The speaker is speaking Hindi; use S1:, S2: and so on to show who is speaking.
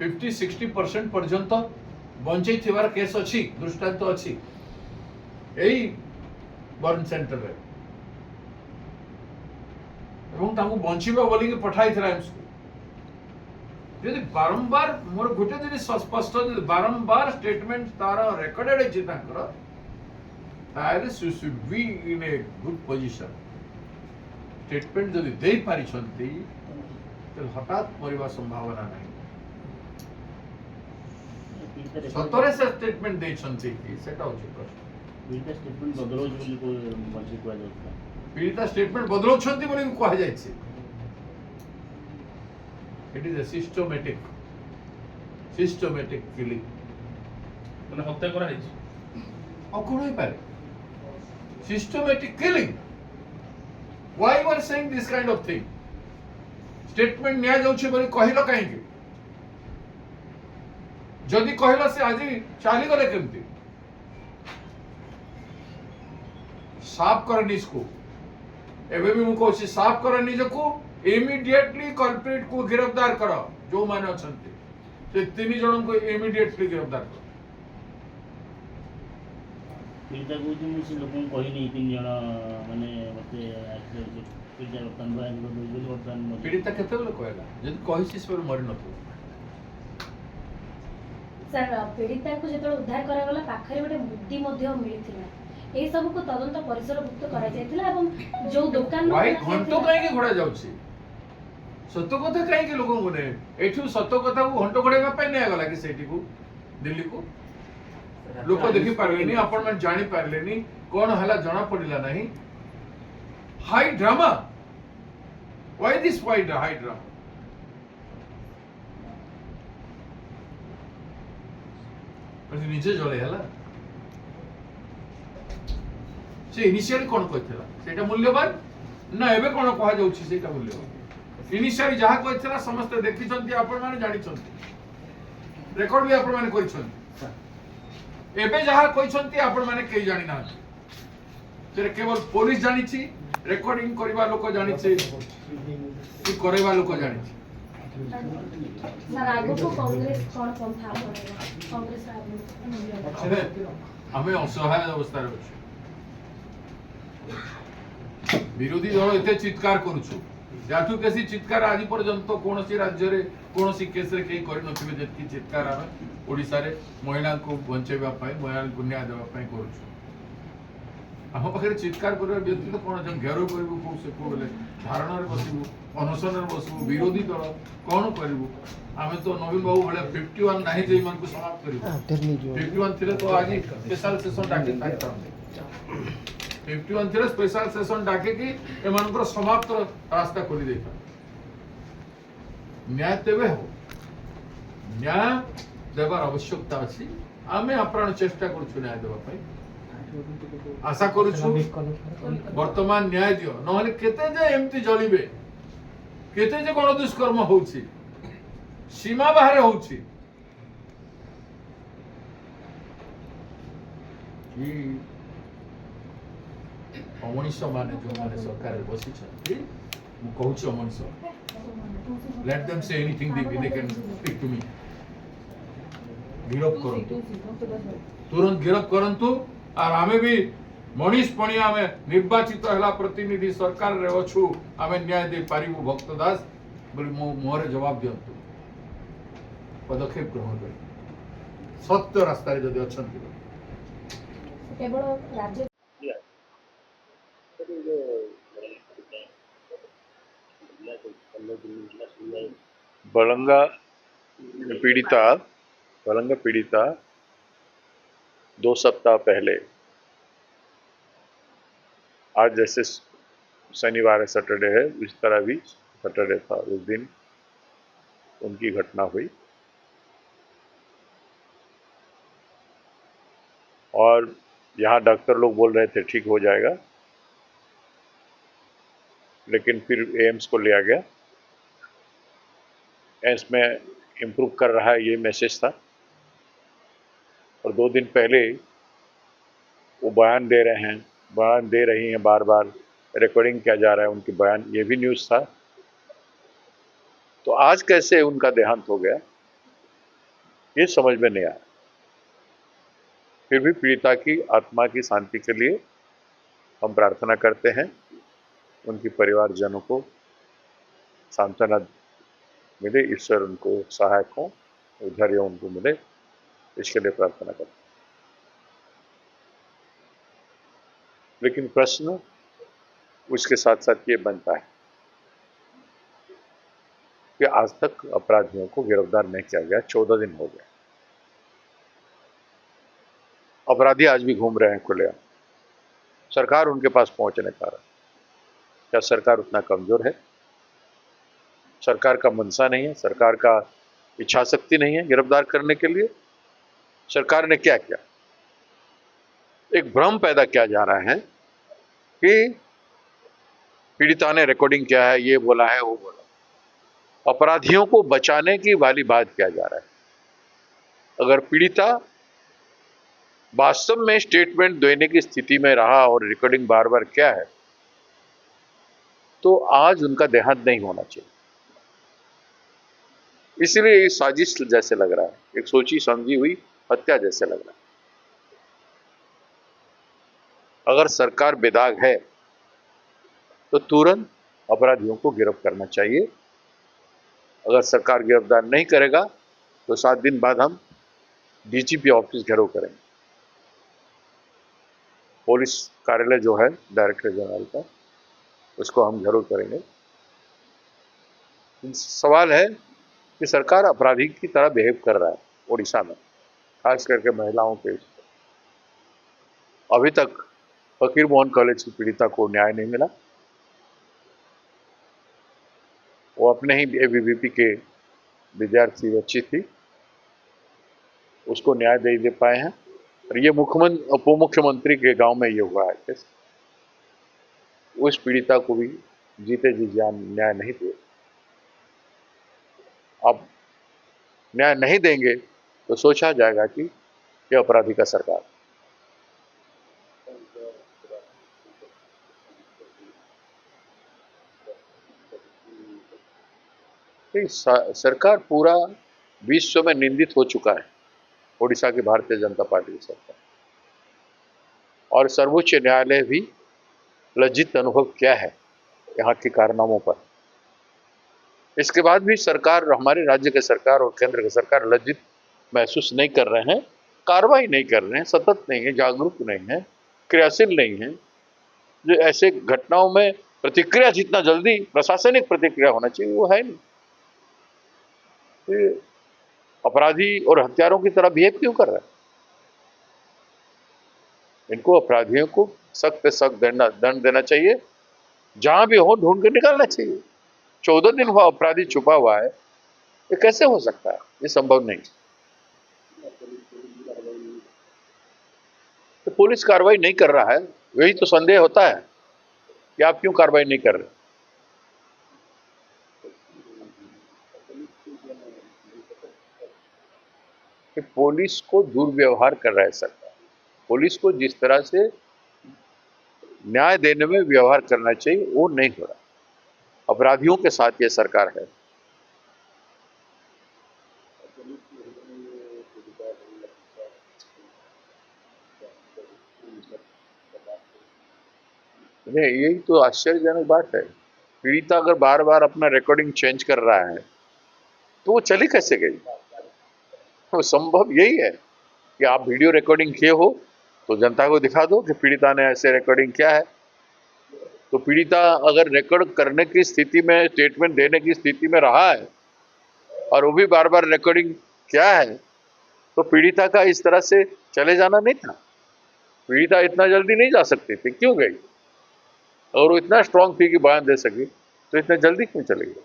S1: 50-60% पर्यंत बंचई थिबार केस अछि, दृष्टांत अछि एई बर्न सेंटर रे एवं तांको बंचिबा बोली के पठाई थिला एम्स को यदि बारंबार मोर गोटे दिन स्पष्ट यदि बारंबार स्टेटमेंट तार रेकॉर्डेड अछि तांकर ताले should be in a good position statement जदि दे पारि छंती तो हठात मरिबा संभावना नहीं सतरे से स्टेटमेंट दे छंती कि सेटा होची प्रश्न
S2: स्टेटमेंट बदलौज बोली को मर्जी कुआ जाउता
S1: पीड़िता स्टेटमेंट बदलौ छंती बोली कहा जाय छै it is a systematic killing
S3: মানে হত্যা করা হয়েছে
S1: और कोन होई पारे systematic killing why you are saying this kind of thing statement निया जाउछि बोली कहिलो काहे के जदि कहला से आज चाली गले केमती साफ कर निजको एबे भी मु कहछि साफ कर निजको इमीडिएटली कल्प्रिट को गिरफ्तार करो जो माने अछंती से तीन जन को इमीडिएटली गिरफ्तार करो
S2: पीड़िता को जो मुझे लोगों को कही नहीं तीन जन माने मते पीड़िता वर्तमान भाई को बोली वर्तमान
S1: पीड़िता केते बेले कहला जदि कहिछि से मरि नथु
S4: सर पीड़िता को जो उद्धार करा गला पाखरे गोटे मुद्दी मध्य मिलिथिला ए सब को तदंत परिसरभुक्त करा जायथिला एवं जो दुकान
S1: वाई घंटो काहे के घोड़ा जाउछि सत्य कथा काहे के लोगों ने एठु सत्य कथा को घंटो घोड़ेबा पय नै गला कि सेठी को दिल्ली को लोक देखि पारलेनी आपण मन जानि पारलेनी कोन हला जणा पडिला नाही high drama why this high drama पर निजे जळे हला से इनिशियली कोन कहथिला सेटा मूल्यवान ना एबे कोन कहा जाउछि सेटा मूल्यवान इनिशियली जहा कहथिला समस्त देखि छथि आपण माने जानि छथि रेकॉर्ड भी आपण माने करि छथि एबे जहा कहि छथि आपण माने केई जानि ना से केवल पुलिस जानि छी रेकॉर्डिंग करबा लोक जानि छी कि करबा लोक जानि छी
S4: सर आगो को कांग्रेस कोन पंथा पड़ेगा कांग्रेस आगो
S1: हमें असहाय अवस्था रे अछि विरोधी दल एते चित्कार करूछु जाठू केसी चित्कार आज पर्यंत कोनसी राज्य रे कोनसी केस रे केई करि नथिबे जेतकी चित्कार आमे ओडिसा रे महिला को बंचेबा पई महिला को न्याय देबा पई करूछु हम पाखे चित्कार करबा व्यक्ति तो कोन जन घेरो करबो को से को बोले धारणा रे बसिबो अनशन रे बसिबो विरोधी दल कोन करबो आमे तो नवीन बाबू भले 51 नाही जे मन को समाप्त करिबो 51 थिले तो आज स्पेशल सेशन डाके ताकता 51 थिले स्पेशल सेशन डाके कि एमान को समाप्त रास्ता खोली देता न्याय देबे हो न्याय देबार आवश्यकता अछि आमे अप्राण चेष्टा करछु न्याय देबा पई आशा करूछु वर्तमान न्याय दियो नहले केते जे एमती जलिबे केते जे गण दुष्कर्म होउछि सीमा बाहर होउछि कि अमनिष माने जो माने सरकार बसी छथि मु कहूछि Amnish let them say anything they can speak to me गिरफ करंतु तुरंत गिरफ करंतु और आमे भी मनीष पणिया में निर्वाचित हला प्रतिनिधि सरकार रे अछु आमे न्याय दे पारिबु भक्त दास बोली मो मोहरे जवाब दियंतु पदक्षेप ग्रहण करी सत्य रास्ता रे जदि अछंती
S4: केवल राज्य
S5: बलंगा पीड़िता 2 सप्ताह पहले आज जैसे शनिवार है सैटरडे है इस तरह भी सैटरडे था उस दिन उनकी घटना हुई और यहाँ डॉक्टर लोग बोल रहे थे ठीक हो जाएगा लेकिन फिर एम्स को लिया गया एम्स में इम्प्रूव कर रहा है ये मैसेज था और 2 दिन पहले वो बयान दे रही हैं बार बार रिकॉर्डिंग किया जा रहा है उनकी बयान ये भी न्यूज़ था तो आज कैसे उनका देहांत हो गया ये समझ में नहीं आया। फिर भी पीड़िता की आत्मा की शांति के लिए हम प्रार्थना करते हैं, उनके परिवारजनों को सांत्वना मिले, ईश्वर उनको सहायक हो, धैर्य उनको मिले, इसके लिए प्रार्थना करते हैं। लेकिन प्रश्न उसके साथ साथ ये बनता है कि आज तक अपराधियों को गिरफ्तार नहीं किया गया, 14 दिन हो गए। अपराधी आज भी घूम रहे हैं खुलेआम, सरकार उनके पास पहुंच नहीं पा रहा। क्या सरकार उतना कमजोर है? सरकार का मनसा नहीं है, सरकार का इच्छा शक्ति नहीं है गिरफ्तार करने के लिए? सरकार ने क्या किया? एक भ्रम पैदा किया जा रहा है कि पीड़िता ने रिकॉर्डिंग किया है, ये बोला है, वो बोला। अपराधियों को बचाने की वाली बात किया जा रहा है। अगर पीड़िता वास्तव में स्टेटमेंट देने की स्थिति में रहा और रिकॉर्डिंग बार बार क्या है, तो आज उनका देहांत नहीं होना चाहिए। इसलिए ये साजिश जैसे लग रहा है, एक सोची समझी हुई हत्या जैसे लग रहा है। अगर सरकार बेदाग है तो तुरंत अपराधियों को गिरफ्तार करना चाहिए। अगर सरकार गिरफ्तार नहीं करेगा तो 7 दिन बाद हम डीजीपी ऑफिस घेराव करेंगे। पुलिस कार्यालय जो है डायरेक्टर जनरल का, उसको हम घेराव करेंगे। सवाल है कि सरकार अपराधी की तरह बिहेव कर रहा है उड़ीसा में, खास करके महिलाओं के। अभी तक फकीर मोहन कॉलेज की पीड़िता को न्याय नहीं मिला। वो अपने ही एबीवीपी के विद्यार्थी बच्ची थी, उसको न्याय नहीं दे पाए हैं। और ये उप मुख्यमंत्री के गांव में ये हुआ है केस। उस पीड़िता को भी जीते जी जान न्याय नहीं दिए। अब न्याय नहीं देंगे तो सोचा जाएगा कि ये अपराधी का सरकार। सरकार पूरा विश्व में निंदित हो चुका है, ओडिशा की भारतीय जनता पार्टी की सरकार। और सर्वोच्च न्यायालय भी लज्जित अनुभव किया है यहाँ के कारनामों पर। इसके बाद भी सरकार, हमारे राज्य की सरकार और केंद्र की सरकार लज्जित महसूस नहीं कर रहे हैं, कार्रवाई नहीं कर रहे हैं, सतत नहीं है, जागरूक नहीं है, क्रियाशील नहीं है। जो ऐसे घटनाओं में प्रतिक्रिया जितना जल्दी प्रशासनिक प्रतिक्रिया होना चाहिए वो है नहीं। अपराधी और हत्यारों की तरह बिहेव क्यों कर रहा है? इनको, अपराधियों को सख्त से सख्त दंड देना चाहिए, जहां भी हो ढूंढ के निकालना चाहिए। 14 दिन हुआ अपराधी छुपा हुआ है, ये कैसे हो सकता है? ये संभव नहीं। तो पुलिस कार्रवाई नहीं कर रहा है, वही तो संदेह होता है कि आप क्यों कार्रवाई नहीं कर रहे। कि पुलिस को दुर्व्यवहार कर रहा है सरकार। पुलिस को जिस तरह से न्याय देने में व्यवहार करना चाहिए वो नहीं हो रहा। अपराधियों के साथ ये सरकार है। यही तो आश्चर्यजनक बात है। पीड़िता अगर बार बार अपना रिकॉर्डिंग चेंज कर रहा है तो वो चली कैसे गई? तो संभव यही है कि आप वीडियो रिकॉर्डिंग किए हो तो जनता को दिखा दो कि पीड़िता ने ऐसे रिकॉर्डिंग किया है। तो पीड़िता अगर रिकॉर्ड करने की स्थिति में, स्टेटमेंट देने की स्थिति में रहा है और वो भी बार बार रिकॉर्डिंग किया है, तो पीड़िता का इस तरह से चले जाना नहीं था। पीड़िता इतना जल्दी नहीं जा सकती थी, क्यों गई? और वो इतना स्ट्रांग थी कि बयान दे सकी, तो इतना जल्दी क्यों चले गई?